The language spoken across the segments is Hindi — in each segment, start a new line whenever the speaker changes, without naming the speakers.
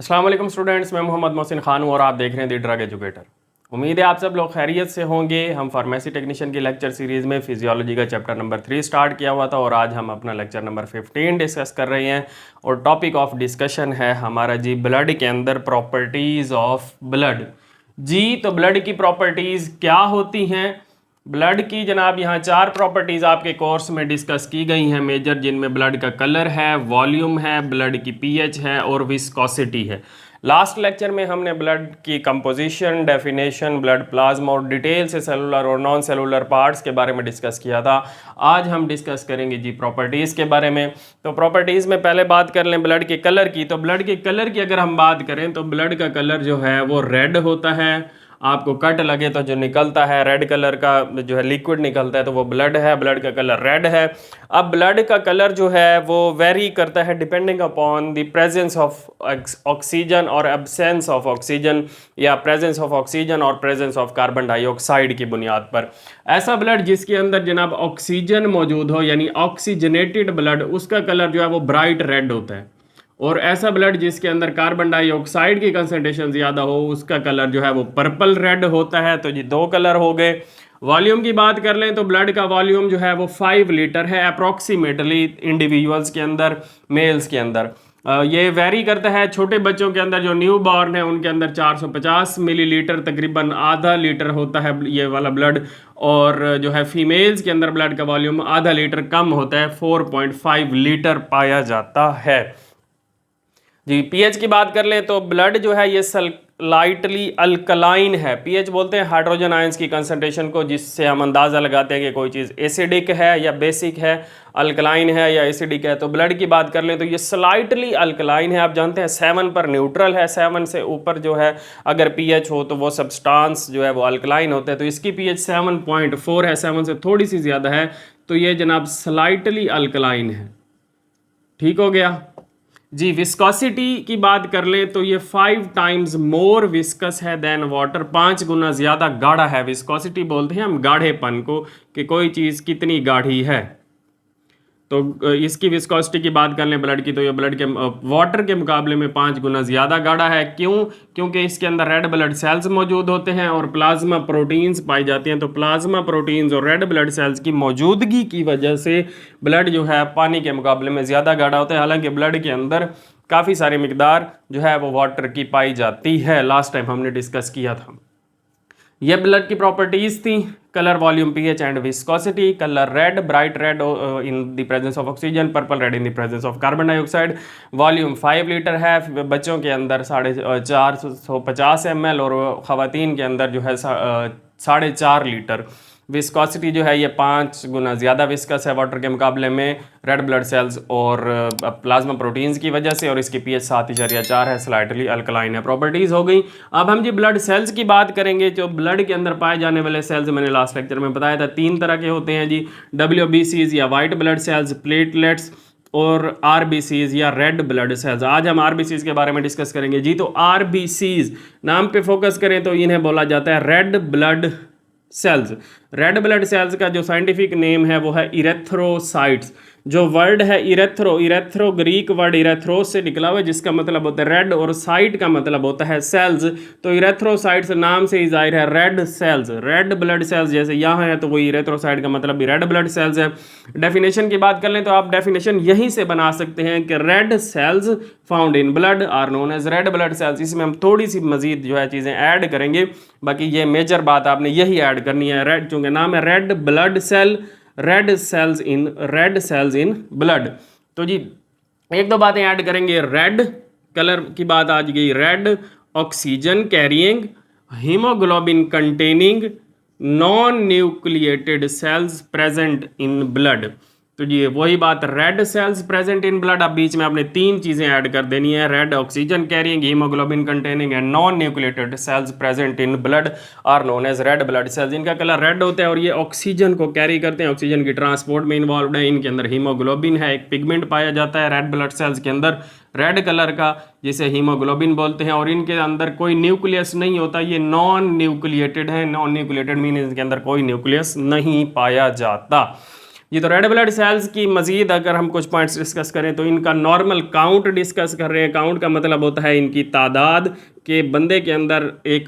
अस्सलाम वालेकुम स्टूडेंट्स, मैं मोहम्मद मोहसिन खान हूँ और आप देख रहे हैं द ड्रग एजुकेटर। उम्मीद है आप सब लोग खैरियत से होंगे। हम फार्मेसी टेक्नीशियन की लेक्चर सीरीज़ में फिजियोलॉजी का चैप्टर नंबर 3 स्टार्ट किया हुआ था और आज हम अपना लेक्चर नंबर 15 डिस्कस कर रहे हैं और टॉपिक ऑफ डिस्कशन है हमारा जी ब्लड के अंदर प्रॉपर्टीज़ ऑफ ब्लड। जी तो ब्लड की प्रॉपर्टीज़ क्या होती हैं? ब्लड की जनाब यहाँ 4 प्रॉपर्टीज़ आपके कोर्स में डिस्कस की गई हैं मेजर, जिनमें ब्लड का कलर है, वॉल्यूम है, ब्लड की पीएच है और विस्कोसिटी है। लास्ट लेक्चर में हमने ब्लड की कंपोजिशन, डेफिनेशन, ब्लड प्लाज्मा और डिटेल से सेलुलर और नॉन सेलुलर पार्ट्स के बारे में डिस्कस किया था। आज हम डिस्कस करेंगे जी प्रॉपर्टीज़ के बारे में। तो प्रॉपर्टीज़ में पहले बात कर लें ब्लड के कलर की। तो ब्लड के कलर की अगर हम बात करें तो ब्लड का कलर जो है वो रेड होता है। आपको कट लगे तो जो निकलता है रेड कलर का जो है लिक्विड निकलता है तो वो ब्लड है, ब्लड का कलर रेड है। अब ब्लड का कलर जो है वो वेरी करता है depending upon the presence of oxygen और एब्सेंस ऑफ ऑक्सीजन, या प्रेजेंस ऑफ ऑक्सीजन और प्रेजेंस ऑफ कार्बन डाइऑक्साइड की बुनियाद पर। ऐसा ब्लड जिसके अंदर जनाब ऑक्सीजन मौजूद हो यानी ऑक्सीजनेटेड ब्लड, उसका कलर जो है वो ब्राइट रेड होता है। और ऐसा ब्लड जिसके अंदर कार्बन डाइऑक्साइड की कंसंट्रेशन ज़्यादा हो, उसका कलर जो है वो पर्पल रेड होता है। तो जी 2 कलर हो गए। वॉल्यूम की बात कर लें तो ब्लड का वॉल्यूम जो है वो 5 लीटर है अप्रॉक्सीमेटली इंडिविजुअल्स के अंदर, मेल्स के अंदर। ये वेरी करता है। छोटे बच्चों के अंदर जो न्यू बॉर्न है उनके अंदर 450 मिलीलीटर, तकरीबन आधा लीटर होता है ये वाला ब्लड। और जो है फीमेल्स के अंदर ब्लड का वॉल्यूम आधा लीटर कम होता है, 4.5 लीटर पाया जाता है। जी पीएच की बात कर लें तो ब्लड जो है ये लाइटली अल्कलाइन है। पीएच बोलते हैं हाइड्रोजन आयंस की कंसंट्रेशन को, जिससे हम अंदाज़ा लगाते हैं कि कोई चीज़ एसिडिक है या बेसिक है, अल्कलाइन है या एसिडिक है। तो ब्लड की बात कर लें तो ये स्लाइटली अल्कलाइन है। आप जानते हैं 7 पर न्यूट्रल है, 7 से ऊपर जो है अगर पीएच हो तो वो सब्सटेंस जो है वो अल्कलाइन होता है। तो इसकी पीएच 7.4 है, 7 से थोड़ी सी ज़्यादा है, तो ये जनाब स्लाइटली अल्कलाइन है। ठीक हो गया जी। विस्कोसिटी की बात कर लें तो ये 5 टाइम्स मोर विस्कस है देन वाटर, 5 गुना ज़्यादा गाढ़ा है। विस्कोसिटी बोलते हैं हम गाढ़ेपन को, कि कोई चीज़ कितनी गाढ़ी है। तो इसकी विस्कोसिटी की बात कर लें ब्लड की तो ये ब्लड के वाटर के मुकाबले में 5 गुना ज़्यादा गाढ़ा है। क्यों? क्योंकि इसके अंदर रेड ब्लड सेल्स मौजूद होते हैं और प्लाज्मा प्रोटीन्स पाई जाती हैं। तो प्लाज्मा प्रोटीन्स और रेड ब्लड सेल्स की मौजूदगी की वजह से ब्लड जो है पानी के मुकाबले में ज़्यादा गाढ़ा होता है। हालांकि ब्लड के अंदर काफ़ी सारी मिकदार जो है वो वाटर की पाई जाती है। लास्ट टाइम हमने डिस्कस किया था। ये ब्लड की प्रॉपर्टीज थी: colour, volume, pH and viscosity. Colour red, bright red in the presence of oxygen, purple red in the presence of carbon dioxide. Volume 5 litre है, बच्चों के अंदर 450 ml और ख़वातीन के अंदर जो है 4.5 लीटर। विस्कोसिटी जो है ये 5 गुना ज़्यादा विस्कस है वाटर के मुकाबले में, रेड ब्लड सेल्स और प्लाज्मा प्रोटीन्स की वजह से। और इसकी पीएच 7.4 है, स्लाइटली अल्कलाइन है। प्रॉपर्टीज़ हो गई। अब हम जी ब्लड सेल्स की बात करेंगे। जो ब्लड के अंदर पाए जाने वाले सेल्स मैंने लास्ट लेक्चर में बताया था 3 तरह के होते हैं जी: WBCs या वाइट ब्लड सेल्स, प्लेटलेट्स और RBCs या रेड ब्लड सेल्स। आज हम RBCs के बारे में डिस्कस करेंगे जी। तो RBCs नाम पे फोकस करें तो इन्हें बोला जाता है red blood sales. Red blood sales का जो साइंटिफिक नेम है वो है इरेथ्रोसाइट्स। जो वर्ड है इरेथ्रो ग्रीक वर्ड इरेथ्रोस से निकला हुआ है, जिसका मतलब होता है रेड, और साइट का मतलब होता है सेल्स। तो इरेथ्रोसाइट्स नाम से ही जाहिर है red cells, red blood sales जैसे यहाँ है तो वही इरेथ्रोसाइट का मतलब भी रेड ब्लड सेल्स है। डेफिनेशन की बात कर लें तो आप डेफिनेशन यहीं से बना सकते हैं कि red cells found in blood are known as red blood cells. इसमें हम थोड़ी सी मजीद जो है चीज़ें ऐड करेंगे, बाकी ये मेजर बात आपने यही ऐड करनी है। रेड चूँकि नाम है red blood cell, red cells in blood. तो जी 1-2 बातें ऐड करेंगे। रेड कलर की बात आज गई। Red oxygen carrying, haemoglobin containing, non nucleated cells present in blood. तो जी वही बात, red cells present in blood. अब बीच में आपने 3 चीज़ें ऐड कर देनी है: red oxygen carrying, haemoglobin containing and non nucleated cells present in blood are known as red blood cells. इनका कलर रेड होता है और ये ऑक्सीजन को कैरी करते हैं, ऑक्सीजन की ट्रांसपोर्ट में इन्वॉल्व है। इनके अंदर हीमोग्लोबिन है, एक पिगमेंट पाया जाता है रेड ब्लड सेल्स के अंदर रेड कलर का, जिसे हीमोग्लोबिन बोलते हैं। और इनके अंदर कोई न्यूक्लियस नहीं होता, ये नॉन न्यूक्लिएटेड है। नॉन न्यूक्लिएटेड मीन इनके अंदर कोई न्यूक्लियस नहीं पाया जाता। जी, तो रेड ब्लड सेल्स की मज़ीद अगर हम कुछ पॉइंट्स डिस्कस करें तो इनका नॉर्मल काउंट डिस्कस कर रहे हैं। काउंट का मतलब होता है इनकी तादाद के बंदे के अंदर, एक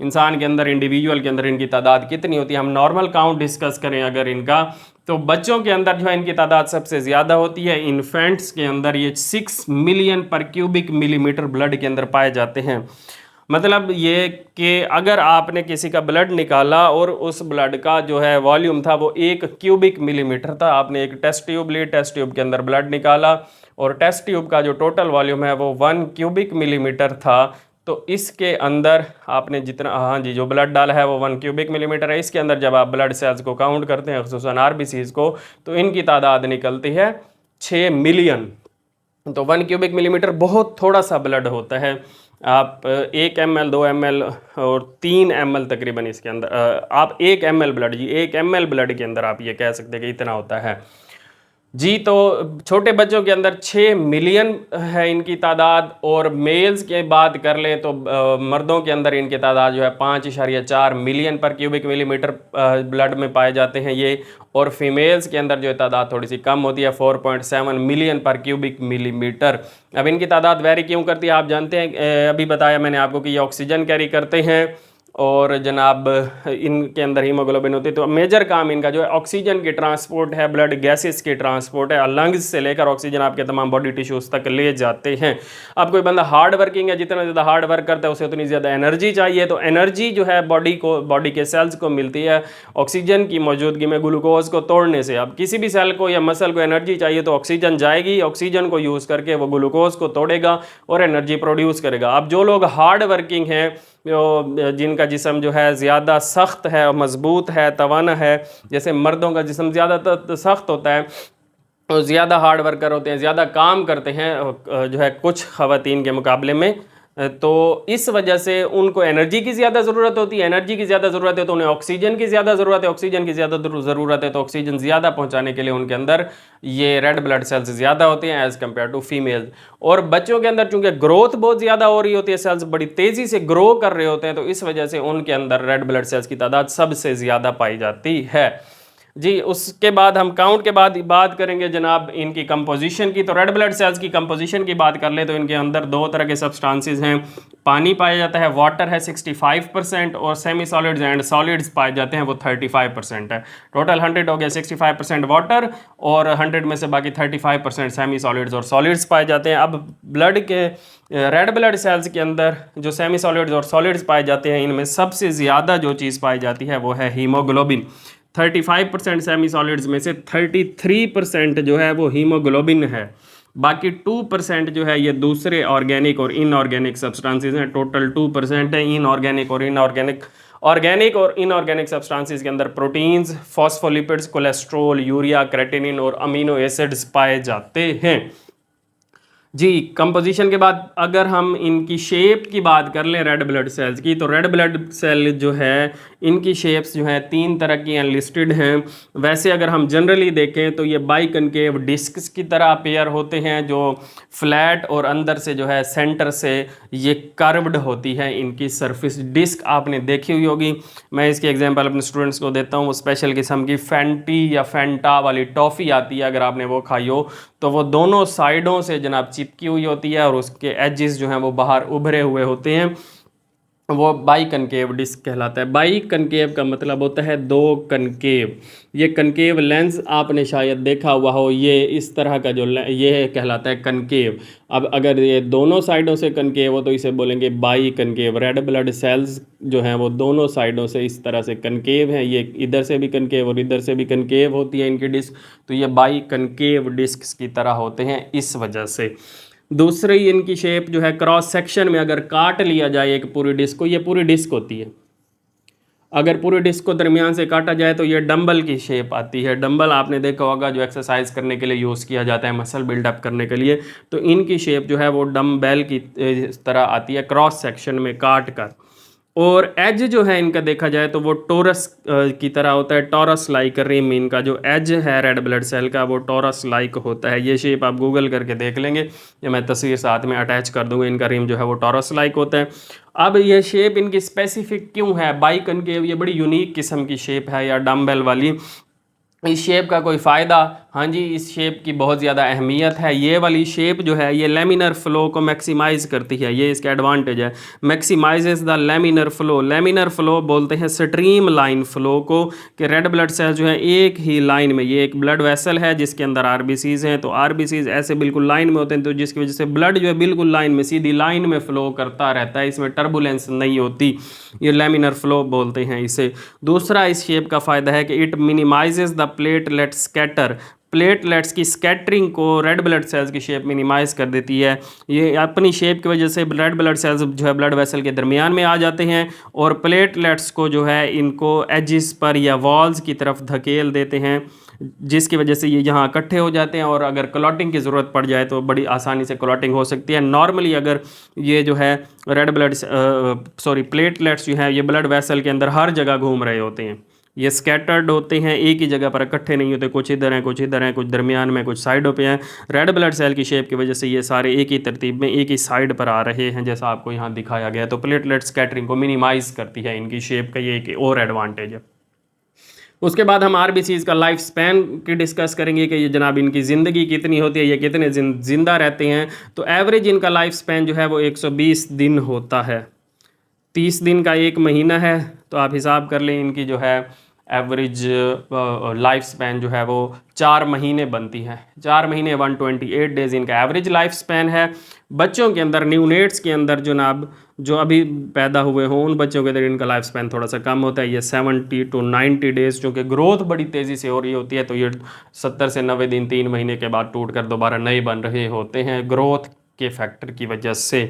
इंसान के अंदर, इंडिविजुअल के अंदर इनकी तादाद कितनी होती है। हम नॉर्मल काउंट डिस्कस करें अगर इनका, तो बच्चों के अंदर जो है इनकी तादाद सबसे ज़्यादा होती है। इन्फेंट्स के अंदर ये 6 मिलियन पर क्यूबिक मिलीमीटर ब्लड के अंदर पाए जाते हैं। मतलब ये कि अगर आपने किसी का ब्लड निकाला और उस ब्लड का जो है वॉल्यूम था वो 1 क्यूबिक मिलीमीटर था, आपने एक टेस्ट ट्यूब ली, टेस्ट ट्यूब के अंदर ब्लड निकाला और टेस्ट ट्यूब का जो टोटल वॉल्यूम है वो 1 क्यूबिक मिलीमीटर था, तो इसके अंदर आपने जितना, हाँ जी, जो ब्लड डाला है वो 1 क्यूबिक मिलीमीटर है। इसके अंदर जब आप ब्लड सेल्स को काउंट करते हैं, खुसूसन आरबीसीज को, तो इनकी तादाद निकलती है 6 मिलियन। तो 1 क्यूबिक मिलीमीटर बहुत थोड़ा सा ब्लड होता है। आप 1 ml 2 ml और 3 ml तकरीबन इसके अंदर, आप 1 ml ब्लड, जी 1 ml ब्लड के अंदर आप ये कह सकते हैं कि इतना होता है जी। तो छोटे बच्चों के अंदर 6 मिलियन है इनकी तादाद, और मेल्स की बात कर लें तो मर्दों के अंदर इनकी तादाद जो है 5.4 मिलियन पर क्यूबिक मिलीमीटर ब्लड में पाए जाते हैं ये, और फीमेल्स के अंदर जो है तादाद थोड़ी सी कम होती है, 4.7 मिलियन पर क्यूबिक मिलीमीटर। अब इनकी तादाद वेरी क्यों करती है आप जानते हैं, अभी बताया मैंने आपको कि ये ऑक्सीजन कैरी करते हैं और जनाब इनके अंदर हीमोग्लोबिन होती है। तो मेजर काम इनका जो है ऑक्सीजन की ट्रांसपोर्ट है, ब्लड गैसेस की ट्रांसपोर्ट है। लंग्स से लेकर ऑक्सीजन आपके तमाम बॉडी टिश्यूज तक ले जाते हैं। अब कोई बंदा हार्ड वर्किंग है, जितना ज़्यादा हार्ड वर्क करता है उसे उतनी ज़्यादा एनर्जी चाहिए, तो एनर्जी जो है बॉडी के सेल्स को मिलती है ऑक्सीजन की मौजूदगी में ग्लूकोज को तोड़ने से। अब किसी भी सेल को या मसल को एनर्जी चाहिए तो ऑक्सीजन जाएगी, ऑक्सीजन को यूज़ करके वो ग्लूकोज को तोड़ेगा और एनर्जी प्रोड्यूस करेगा। अब जो लोग हार्ड वर्किंग हैं, जिनका जिस्म जो है ज़्यादा सख्त है, मजबूत है, तवाना है, जैसे मर्दों का जिस्म ज़्यादा सख्त होता है और ज़्यादा हार्ड वर्कर होते हैं, ज़्यादा काम करते हैं जो है कुछ ख़वातीन के मुकाबले में, तो इस वजह से उनको एनर्जी की ज़्यादा ज़रूरत होती है। एनर्जी की ज़्यादा ज़रूरत है तो उन्हें ऑक्सीजन की ज़्यादा ज़रूरत है, ऑक्सीजन की ज़्यादा ज़रूरत है तो ऑक्सीजन ज़्यादा पहुंचाने के लिए उनके अंदर ये रेड ब्लड सेल्स ज़्यादा होते हैं एज़ कम्पेयर टू फीमेल। और बच्चों के अंदर चूँकि ग्रोथ बहुत ज़्यादा हो रही होती है, सेल्स बड़ी तेज़ी से ग्रो कर रहे होते हैं, तो इस वजह से उनके अंदर रेड ब्लड सेल्स की तादाद सबसे ज़्यादा पाई जाती है जी। उसके बाद हम काउंट के बाद बात करेंगे जनाब इनकी कंपोजिशन की। तो रेड ब्लड सेल्स की कंपोजिशन की बात कर ले तो इनके अंदर 2 तरह के सब्सटेंसेस हैं। पानी पाया जाता है, वाटर है 65%, और सेमी सॉलिड्स एंड सॉलिड्स पाए जाते हैं वो 35% है। टोटल 100 हो गया, 65% वाटर और 100 में से बाकी 35% सेमी सॉलिड्स और सॉलिड्स पाए जाते हैं। अब ब्लड के रेड ब्लड सेल्स के अंदर जो सेमी सॉलिड्स और सॉलिड्स पाए जाते हैं, इनमें सबसे ज़्यादा जो चीज़ पाई जाती है वो है हीमोग्लोबिन। 35% सेमी सॉलिड्स में से 33% जो है वो हीमोग्लोबिन है। बाकी 2% जो है ये दूसरे ऑर्गेनिक और इनऑर्गेनिक सब्सटेंसेस हैं। टोटल 2% है इनऑर्गेनिक और इनऑर्गेनिक। ऑर्गेनिक और इनऑर्गेनिक सब्सटेंसेस के अंदर proteins, phospholipids, cholesterol, urea, creatinine और अमीनो एसिड्स पाए जाते हैं जी। कंपोजिशन के बाद अगर हम इनकी शेप की बात कर लें रेड ब्लड सेल्स की, तो रेड ब्लड सेल जो है इनकी शेप्स जो है 3 तरह की लिस्टेड हैं। वैसे अगर हम जनरली देखें तो ये बाई कनकेव डिस्क्स की तरह अपेयर होते हैं, जो फ्लैट और अंदर से जो है सेंटर से ये कर्व्ड होती है इनकी सरफेस। डिस्क आपने देखी हुई होगी, मैं इसकी एग्जांपल अपने स्टूडेंट्स को देता हूँ। वो स्पेशल किस्म की फैंटी या फैंटा वाली टॉफ़ी आती है, अगर आपने वो खाई हो तो वो दोनों साइडों से जनाब चिपकी हुई होती है और उसके एजेस जो हैं वो बाहर उभरे हुए होते हैं, वो बाई कनकेव डिस्क कहलाता है। बाई कनकेव का मतलब होता है 2 कनकेव। ये कनकेव लेंस आपने शायद देखा हुआ हो, ये इस तरह का जो ये कहलाता है कनकेव। अब अगर ये दोनों साइडों से कनकेव हो तो इसे बोलेंगे by concave. Red blood sales जो हैं वो दोनों साइडों से इस तरह से कनकेव हैं, ये इधर से भी कनकेव और इधर से भी कनकेव होती है इनकी डिस्क, तो ये बाई कनकेव डिस्क की तरह होते हैं इस वजह से। दूसरी इनकी शेप जो है क्रॉस सेक्शन में अगर काट लिया जाए एक पूरी डिस्क को, ये पूरी डिस्क होती है। अगर पूरी डिस्क को दरमियान से काटा जाए तो ये डंबल की शेप आती है। डंबल आपने देखा होगा जो एक्सरसाइज करने के लिए यूज़ किया जाता है, मसल बिल्डअप करने के लिए, तो इनकी शेप जो है वो डंबेल की तरह आती है क्रॉस सेक्शन में काट कर। और एज जो है इनका देखा जाए तो वो टोरस की तरह होता है, टॉरस लाइक रिम। इनका जो एज है रेड ब्लड सेल का वो टॉरस लाइक होता है। ये शेप आप गूगल करके देख लेंगे, ये मैं तस्वीर साथ में अटैच कर दूंगा। इनका रिम जो है वो टॉरस लाइक होता है। अब ये शेप इनकी स्पेसिफिक क्यों है, बाई कनकेव, ये बड़ी यूनिक किस्म की शेप है या डम्बेल वाली। इस शेप का कोई फ़ायदा, हाँ जी, इस शेप की बहुत ज़्यादा अहमियत है। ये वाली शेप जो है ये लेमिनर फ़्लो को मैक्सिमाइज़ करती है, ये इसका एडवांटेज है। Maximizes the laminar flow, laminar flow बोलते हैं स्ट्रीम लाइन फ़्लो को, कि रेड ब्लड सेल जो है एक ही लाइन में, ये एक ब्लड वेसल है जिसके अंदर आरबीसीज़ हैं, तो आरबीसीज़ ऐसे बिल्कुल लाइन में होते हैं, तो जिसकी वजह से ब्लड जो है बिल्कुल लाइन में, सीधी लाइन में फ़्लो करता रहता है, इसमें टर्बुलेंस नहीं होती, ये लेमिनर फ़्लो बोलते हैं इसे। दूसरा इस शेप का फ़ायदा है कि it minimises the platelet scatter, platelets की स्कैटरिंग को रेड ब्लड सेल्स की शेप मिनिमाइज़ कर देती है। ये अपनी शेप की वजह से रेड ब्लड सेल्स जो है ब्लड वेसल के दरमियान में आ जाते हैं और प्लेटलेट्स को जो है इनको एजिस पर या वॉल्स की तरफ धकेल देते हैं, जिसकी वजह से ये यहाँ इकट्ठे हो जाते हैं और अगर क्लॉटिंग की ज़रूरत पड़ जाए तो बड़ी आसानी से क्लॉटिंग हो सकती है। नॉर्मली अगर ये जो है रेड ब्लड प्लेटलेट्स जो हैं ये ब्लड वेसल के अंदर हर जगह घूम रहे होते हैं, ये स्कैटर्ड होते हैं, एक ही जगह पर इकट्ठे नहीं होते, कुछ इधर हैं, कुछ इधर हैं, कुछ दरमियान में, कुछ साइडों पे हैं। रेड ब्लड सेल की शेप की वजह से ये सारे एक ही तरतीब में एक ही साइड पर आ रहे हैं, जैसा आपको यहाँ दिखाया गया है। तो प्लेटलेट स्कैटरिंग को मिनिमाइज करती है इनकी शेप का, ये एक और एडवांटेज है। उसके बाद हम आरबीसीज़ का लाइफ स्पैन की डिस्कस करेंगे कि ये जनाब इनकी ज़िंदगी कितनी होती है, ये कितने ज़िंदा रहते हैं। तो एवरेज इनका लाइफ स्पैन जो है वो 120 दिन होता है, 30 दिन का एक महीना है, तो आप हिसाब कर लें इनकी जो है एवरेज लाइफ स्पैन जो है वो 4 महीने बनती है। 4 महीने 128 डेज़ इनका एवरेज लाइफ स्पैन है। बच्चों के अंदर, न्यूनेट्स के अंदर जनाब जो अभी पैदा हुए हों उन बच्चों के अंदर इनका लाइफ स्पैन थोड़ा सा कम होता है, ये 70 to 90 डेज़, क्योंकि ग्रोथ बड़ी तेज़ी से हो रही होती है, तो ये 70 से 90 दिन 3 महीने के बाद टूट कर दोबारा नए बन रहे होते हैं ग्रोथ के फैक्टर की वजह से।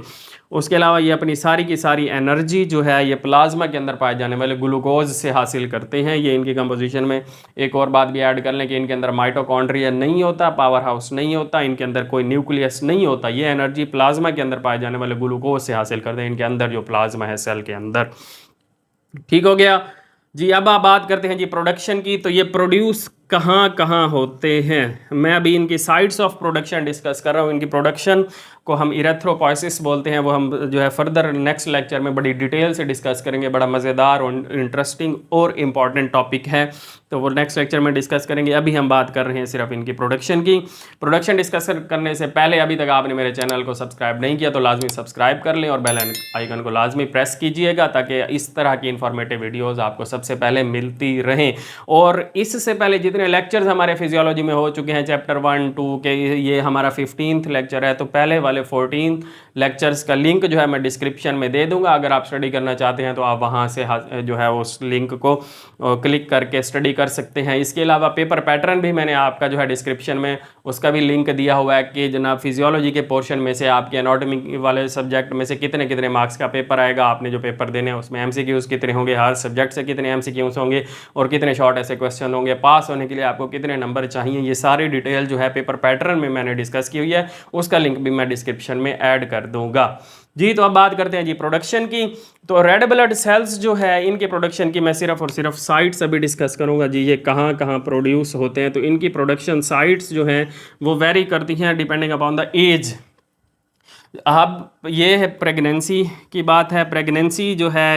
उसके अलावा ये अपनी सारी की सारी एनर्जी जो है ये प्लाज्मा के अंदर पाए जाने वाले ग्लूकोज से हासिल करते हैं। ये इनकी कंपोजिशन में एक और बात भी ऐड कर लें कि इनके अंदर माइटोकॉन्ड्रिया नहीं होता, पावर हाउस नहीं होता, इनके अंदर कोई न्यूक्लियस नहीं होता, ये एनर्जी प्लाज्मा के अंदर पाए जाने वाले ग्लूकोज से हासिल करते हैं इनके अंदर जो प्लाज्मा है सेल के अंदर। ठीक हो गया जी। अब आप बात करते हैं जी प्रोडक्शन की, तो ये प्रोड्यूस कहाँ कहाँ होते हैं। मैं अभी इनकी साइट्स ऑफ प्रोडक्शन डिस्कस कर रहा हूँ। इनकी प्रोडक्शन को हम इरेथ्रोपोइसिस बोलते हैं, वो हम जो है फर्दर नेक्स्ट लेक्चर में बड़ी डिटेल से डिस्कस करेंगे। बड़ा मज़ेदार और इंटरेस्टिंग और इम्पॉर्टेंट टॉपिक है, तो वो नेक्स्ट लेक्चर में डिस्कस करेंगे। अभी हम बात कर रहे हैं सिर्फ इनकी प्रोडक्शन की। प्रोडक्शन डिस्कस करने से पहले अभी तक आपने मेरे चैनल को सब्सक्राइब नहीं किया तो लाजमी सब्सक्राइब कर लें और बेल आइकन को लाजमी प्रेस कीजिएगा, ताकि इस तरह की इंफॉर्मेटिव वीडियोज़ आपको सबसे पहले मिलती रहें। और इससे पहले जितने लेक्चर्स हमारे फिजियोलॉजी में हो चुके हैं, चैप्टर 1, 2 के, ये हमारा 15th लेक्चर है, तो पहले वाले 14 लेक्चर्स का लिंक जो है मैं डिस्क्रिप्शन में दे दूंगा। अगर आप स्टडी करना चाहते हैं तो आप वहां से जो है उस लिंक को क्लिक करके स्टडी कर सकते हैं। इसके अलावा पेपर पैटर्न भी मैंने आपका जो है डिस्क्रिप्शन में उसका भी लिंक दिया हुआ है कि जनाब फिजियोलॉजी के पोर्शन में से आपके एनाटॉमी वाले सब्जेक्ट में से कितने कितने मार्क्स का पेपर आएगा, आपने जो पेपर देने हैं उसमें एमसीक्यूज़ कितने होंगे, हर सब्जेक्ट से कितने एमसीक्यूज़ होंगे और कितने शॉर्ट ऐसे क्वेश्चन होंगे, पास होने के लिए आपको कितने नंबर चाहिए, ये सारी डिटेल जो है पेपर पैटर्न में मैंने डिस्कस की हुई है। उसका लिंक भी मैं डिस्क्रिप्शन में ऐड कर दूंगा जी। तो अब बात करते हैं जी प्रोडक्शन की। तो रेड ब्लड सेल्स जो है इनके प्रोडक्शन की मैं सिर्फ और सिर्फ साइट्स अभी डिस्कस करूंगा जी, ये कहाँ कहाँ प्रोड्यूस होते हैं। तो इनकी प्रोडक्शन साइट्स जो हैं वो वेरी करती हैं डिपेंडिंग अपॉन द एज। अब ये है प्रेगनेंसी की बात है। प्रेगनेंसी जो है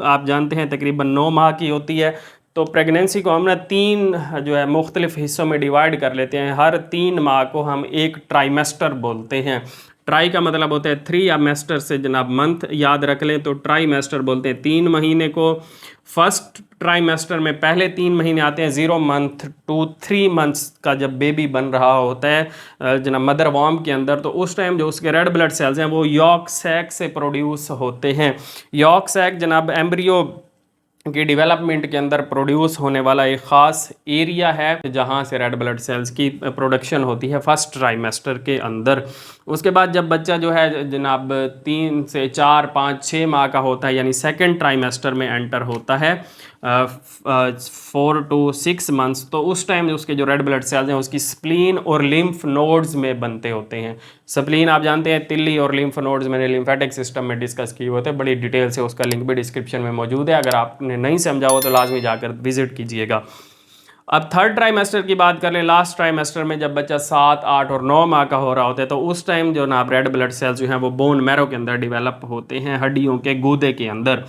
आप जानते हैं तकरीबन 9 माह की होती है। तो प्रेगनेंसी को हम ना 3 जो है मुख्तलिफ हिस्सों में डिवाइड कर लेते हैं। हर 3 माह को हम एक ट्राइमेस्टर बोलते हैं। ट्राई का मतलब होता है 3 या मेस्टर से जनाब मंथ याद रख लें, तो ट्राइमेस्टर बोलते हैं 3 महीने को। फर्स्ट ट्राइमेस्टर में पहले 3 महीने आते हैं 0 मंथ टू 3 मंथ्स का, जब बेबी बन रहा होता है जनाब मदर वॉर्म के अंदर, तो उस टाइम जो उसके रेड ब्लड सेल्स हैं वो यॉर्क सैक से प्रोड्यूस होते हैं। यॉर्क सैक जनाब एम्ब्रियो की डेवलपमेंट के अंदर प्रोड्यूस होने वाला एक ख़ास एरिया है जहाँ से रेड ब्लड सेल्स की प्रोडक्शन होती है फर्स्ट ट्राइमेस्टर के अंदर। उसके बाद जब बच्चा जो है जनाब 3 से 4, 5, 6 माह का होता है, यानी सेकंड ट्राइमेस्टर में एंटर होता है 4 to 6 मंथ्स, तो उस टाइम उसके जो रेड ब्लड सेल्स हैं उसकी स्प्लीन और लिम्फ नोड्स में बनते होते हैं। स्प्लीन आप जानते हैं तिल्ली, और लिम्फ नोड्स मैंने लिम्फेटिक सिस्टम में डिस्कस किए हुए थे बड़ी डिटेल से, उसका लिंक भी डिस्क्रिप्शन में मौजूद है। अगर आपने नहीं समझा हो तो लाजमी जाकर विजिट कीजिएगा। अब थर्ड ट्राइमेस्टर की बात कर लें, लास्ट ट्राइमेस्टर में जब बच्चा 7, 8 और 9 माह का हो रहा होता है, तो उस टाइम जो ना रेड ब्लड सेल्स जो हैं वो बोन मैरो के अंदर डिवेलप होते हैं, हड्डियों के गूदे के अंदर।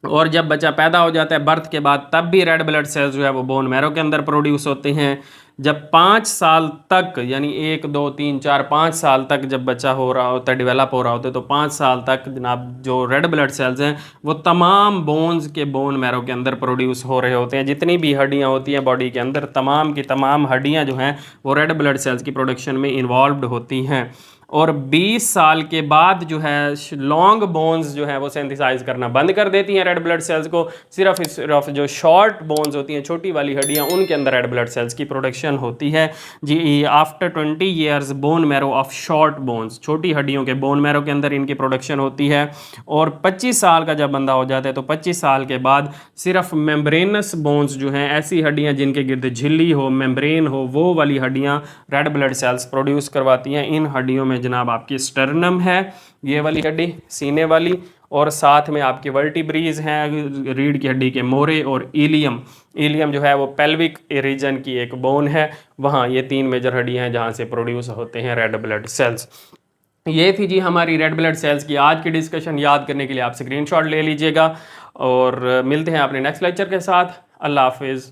और जब बच्चा पैदा हो जाता है बर्थ के बाद, तब भी रेड ब्लड सेल्स जो है वो बोन मैरो के अंदर प्रोड्यूस होते हैं। जब 5 साल तक, यानी 1 2 3 4 5 साल तक जब बच्चा हो रहा होता है, डेवलप हो रहा होता है, तो 5 साल तक जनाब जो रेड ब्लड सेल्स हैं वो तमाम बोन्स के बोन मैरो के अंदर प्रोड्यूस हो रहे होते हैं। जितनी भी हड्डियां होती हैं बॉडी के अंदर, तमाम की तमाम हड्डियां जो हैं वो रेड ब्लड सेल्स की प्रोडक्शन में इन्वॉल्व होती हैं। और 20 साल के बाद जो है लॉन्ग बोन्स जो है वो सिंथेसाइज करना बंद कर देती हैं रेड ब्लड सेल्स को। सिर्फ जो शॉर्ट बोन्स होती हैं, छोटी वाली हड्डियां, उनके अंदर रेड ब्लड सेल्स की प्रोडक्शन होती है जी। After 20 years bone marrow of short bones, छोटी हड्डियों के बोन मैरो के अंदर इनकी प्रोडक्शन होती है। और 25 साल का जब बंदा हो जाता है तो 25 साल के बाद सिर्फ मेम्ब्रेनस बोन्स जो हैं, ऐसी हड्डियां जिनके गिर्द झिल्ली हो, मेम्ब्रेन हो, वो वाली हड्डियां रेड ब्लड सेल्स प्रोड्यूस करवाती हैं। इन हड्डियों में जनाब आपकी स्टर्नम है, ये वाली हड्डी सीने वाली, और साथ में आपके वर्टिब्रीज हैं, रीढ़ की हड्डी के मोरे, और इलियम। इलियम जो है वो पेल्विक रीजन की एक बोन है, वहाँ ये 3 मेजर हड्डियाँ हैं जहाँ से प्रोड्यूस होते हैं रेड ब्लड सेल्स। ये थी जी हमारी रेड ब्लड सेल्स की आज की डिस्कशन। याद करने के लिए आप स्क्रीनशॉट ले लीजिएगा और मिलते हैं अपने नेक्स्ट लेक्चर के साथ। अल्लाह हाफिज़।